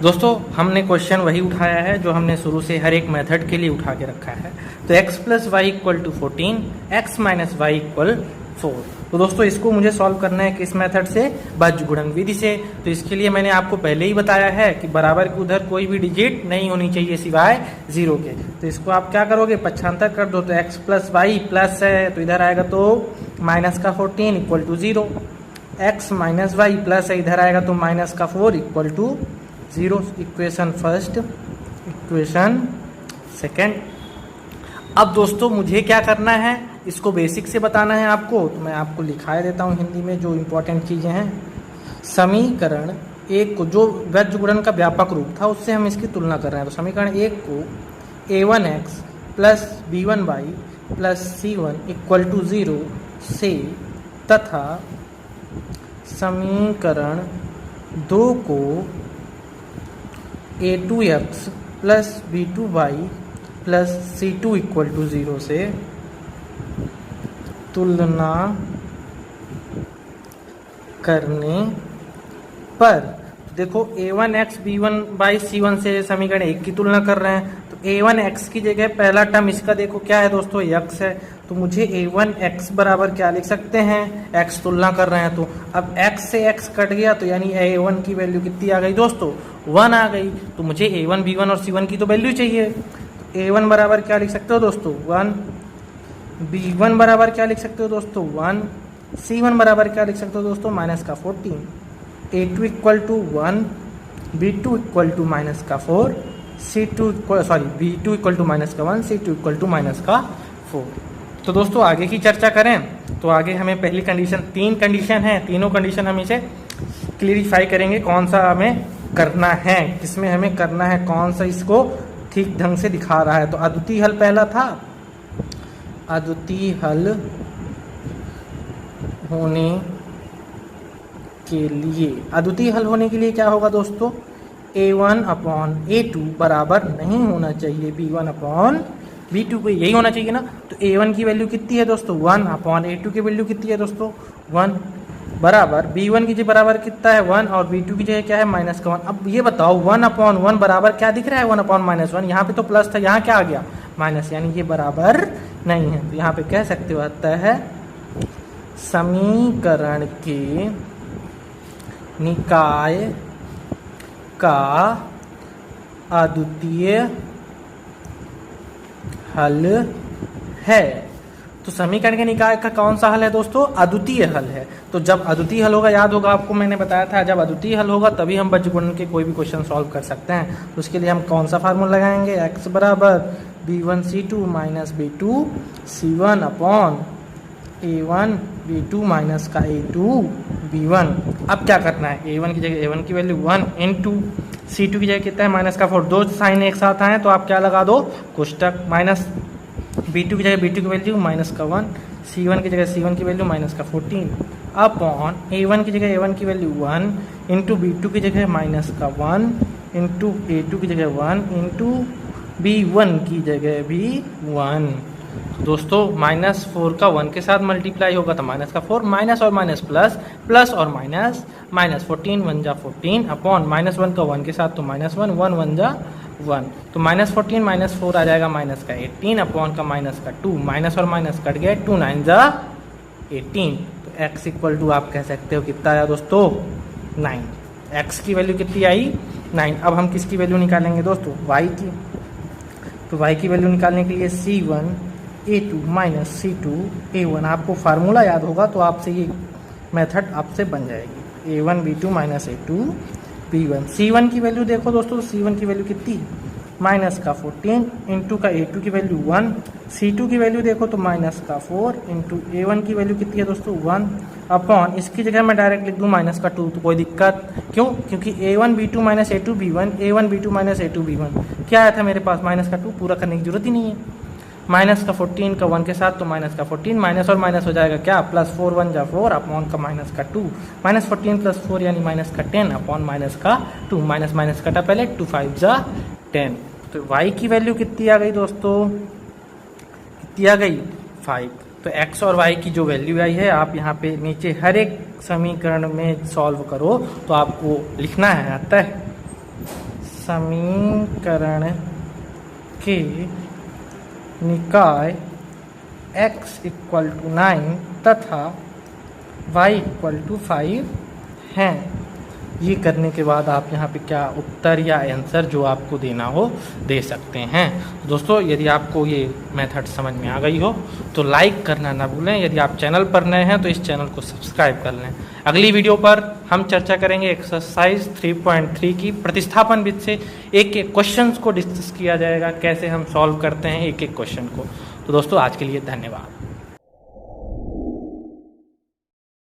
दोस्तों हमने क्वेश्चन वही उठाया है जो हमने शुरू से हर एक मेथड के लिए उठा के रखा है। तो x plus y equal to 14, x minus y equal 4। तो दोस्तों इसको मुझे सॉल्व करना है किस मेथड से, बीजगुणन विधि से। तो इसके लिए मैंने आपको पहले ही बताया है कि बराबर के उधर कोई भी डिजिट नहीं होनी चाहिए सिवाय 0 के। तो इसको आप क्या करोगे, पक्षांतर कर दो। तो x प्लस वाई प्लस है तो इधर आएगा तो माइनस का 14 equal to 0, x minus y plus है इधर आएगा तो माइनस का 4 equal to 0। Equation first, equation second. अब दोस्तों मुझे क्या करना है, इसको बेसिक से बताना है आपको। तो मैं आपको लिखा देता हूँ हिंदी में जो इम्पोर्टेंट चीज़ें हैं। समीकरण एक को, जो बीजगुणन का व्यापक रूप था उससे हम इसकी तुलना कर रहे हैं। तो समीकरण एक को a1x plus b1y plus c1 equal to 0 से, तथा समीकरण दो को a2x plus b2y plus c2 equal to 0 से तुलना करने पर, देखो a1x b1y c1 से समीकरण एक की तुलना कर रहे हैं। तो a1x की जगह पहला टर्म इसका देखो क्या है दोस्तों, x है। तो मुझे a1x बराबर क्या लिख सकते हैं, x तुलना कर रहे हैं। तो अब x से x कट गया तो यानी a1 की वैल्यू कितनी आ गई दोस्तों, 1 आ गई। तो मुझे a1 b1 और c1 की तो वैल्यू चाहिए। तो a1 बराबर क्या लिख सकते हो दोस्तों, 1। b1 बराबर क्या लिख सकते हो दोस्तों, 1। c1 बराबर क्या लिख सकते हो दोस्तों, माइनस का 14। a2 equal to 1, b2 equal to minus का 4, b2 इक्वल टू माइनस का 1, c2 इक्वल टू माइनस का 4। तो दोस्तों आगे की चर्चा करें तो आगे हमें पहली कंडीशन, 3 कंडीशन है, तीनों कंडीशन हम इसे क्लियरिफाई करेंगे कौन सा हमें करना है, किसमें हमें करना है, कौन सा इसको ठीक ढंग से दिखा रहा है। तो अद्वितीय हल पहला था, अद्वितीय हल होने के लिए, अद्वितीय हल होने के लिए क्या होगा दोस्तों, a1 अपॉन a2 बराबर नहीं होना चाहिए b1 अपॉन b2 को, यही होना चाहिए ना। तो a1 की वैल्यू कितनी है दोस्तों, 1 अपॉन a2 की वैल्यू कितनी है दोस्तों, 1 बराबर b1 की जगह बराबर कितना है 1 और b2 की जगह क्या है माइनस का 1। अब ये बताओ 1 अपॉन 1 बराबर क्या दिख रहा है, 1 अपॉन माइनस 1। यहाँ पे तो प्लस था, यहाँ क्या आ गया माइनस, यानी ये बराबर नहीं है। तो यहाँ पे कह सकते हो आता है समीकरण के निकाय का अद्वितीय हल है। तो समीकरण के निकाय का कौन सा हल है दोस्तों, अद्वितीय हल है। तो जब अद्वितीय हल होगा, याद होगा आपको मैंने बताया था, जब अद्वितीय हल होगा तभी हम बीजगुणन के कोई भी क्वेश्चन सॉल्व कर सकते हैं। तो उसके लिए हम कौन सा फार्मूला लगाएंगे, x बराबर b1c2 minus b2c1 upon a1 b2 minus का a2 b1। अब क्या करना है, a1 की जगह a1 की वैल्यू 1 इंटू c2 की जगह कितना है माइनस का 4, दो साइन एक साथ आए तो आप क्या लगा दो कोष्टक, माइनस b2 की जगह b2 की वैल्यू माइनस का 1, c1 की जगह c1 की वैल्यू माइनस का 14 अपॉन a1 की जगह a1 की वैल्यू 1 इंटू b2 की जगह माइनस का 1 इंटू a2 की जगह 1 इंटू b1 की जगह भी 1। दोस्तों माइनस 4 का 1 के साथ मल्टीप्लाई होगा तो माइनस का 4, माइनस और माइनस प्लस, प्लस और माइनस, माइनस 14 1 जा 14 अपॉन माइनस 1 का 1 के साथ तो माइनस 1, 1 1 जा 1। तो माइनस 14 माइनस 4 आ जाएगा माइनस का 18 अपॉन का माइनस का 2, माइनस और माइनस कट गया, 2 9 जा 18। तो x इक्वल टू आप कह सकते हो कितना आया दोस्तों, 9। x की वैल्यू कितनी आई, 9। अब हम किसकी वैल्यू निकालेंगे दोस्तों, y की। तो y की वैल्यू निकालने के लिए c1 a2 minus c2 a1, आपको फार्मूला याद होगा तो आपसे ये मेथड आपसे बन जाएगी, a1 b2 minus a2 b1। c1 की वैल्यू देखो दोस्तों, c1 की वैल्यू कितनी, माइनस का 14 इंटू का a2 की वैल्यू 1, c2 की वैल्यू देखो तो माइनस का 4 इंटू a1 की वैल्यू कितनी है दोस्तों 1 अपॉन, इसकी जगह मैं डायरेक्ट लिख दूँ माइनस का 2 तो कोई दिक्कत, क्यों, क्योंकि a1 b2 minus a2 b1, a1 b2 minus a2 b1 क्या आया था मेरे पास माइनस का 2, पूरा करने की जरूरत ही नहीं है। माइनस का 14 का 1 के साथ तो माइनस का 14, माइनस और माइनस हो जाएगा क्या, प्लस 4 1 जा 4 अपॉन का माइनस का 2, माइनस 14 प्लस 4 यानी माइनस का 10 अपॉन माइनस का 2, माइनस माइनस कटा पहले, 2 5 जा 10। तो y की वैल्यू कितनी आ गई दोस्तों, कितनी आ गई 5। तो x और y की जो वैल्यू आई है आप यहाँ पे नीचे हर एक समीकरण में सॉल्व करो तो आपको लिखना है आता है। समीकरण के निकाय x = 9 तथा y = 5 हैं। ये करने के बाद आप यहाँ पे क्या उत्तर या आंसर जो आपको देना हो दे सकते हैं। दोस्तों यदि आपको ये मेथड समझ में आ गई हो तो लाइक करना ना भूलें। यदि आप चैनल पर नए हैं तो इस चैनल को सब्सक्राइब कर लें। अगली वीडियो पर हम चर्चा करेंगे एक्सरसाइज 3.3 की प्रतिस्थापन विधि से एक एक क्वेश्चंस को डिस्कस किया जाएगा, कैसे हम सॉल्व करते हैं एक एक क्वेश्चन को। तो दोस्तों आज के लिए धन्यवाद।